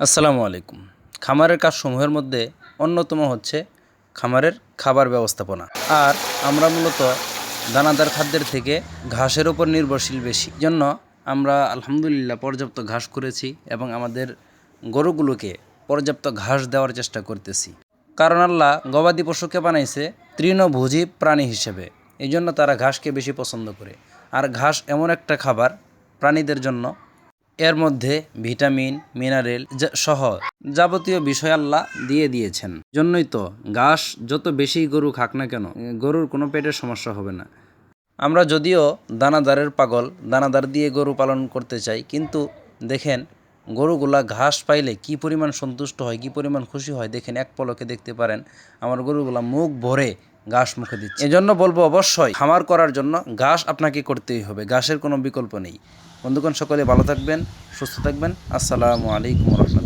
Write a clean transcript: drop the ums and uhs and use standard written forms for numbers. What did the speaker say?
আসসালামু আলাইকুম। খামারের কাজসমূহের মধ্যে অন্যতম হচ্ছে খামারের খাবার ব্যবস্থাপনা। আর আমরা মূলত দানাদার খাদ্যের থেকে ঘাসের উপর নির্ভরশীল বেশি। জন্য আমরা আলহামদুলিল্লাহ পর্যাপ্ত ঘাস করেছি এবং আমাদের গরুগুলোকে পর্যাপ্ত ঘাস দেওয়ার চেষ্টা করতেছি। কারণ আল্লাহ গবাদি পশুকে বানাইছে তৃণভোজী প্রাণী হিসেবে। এই জন্য তারা ঘাসকে বেশি পছন্দ করে। আর ঘাস এমন একটা খাবার প্রাণীদের জন্য, এর মধ্যে ভিটামিন, মিনারেল সহ যাবতীয় বিষয় আল্লাহ দিয়ে দিয়েছেন। জন্যই তো ঘাস যত বেশি গরু খাক না কেন, গরুর কোনো পেটের সমস্যা হবে না। আমরা যদিও দানাদারের পাগল, দানাদার দিয়ে গরু পালন করতে চাই, কিন্তু দেখেন গরুগুলা ঘাস পাইলে কি পরিমাণ সন্তুষ্ট হয়, কি পরিমাণ খুশি হয় দেখেন, এক পলকে দেখতে পারেন আমার গরুগুলা মুখ ভরে ঘাস মুখে দিচ্ছে। এজন্য বলবো অবশ্যই খামার করার জন্য ঘাস আপনাকে করতেই হবে, ঘাসের কোনো বিকল্প নেই। বন্ধুগণ সকলে ভালো থাকবেন, সুস্থ থাকবেন। আসসালামু আলাইকুম রহমতুল্লাহ।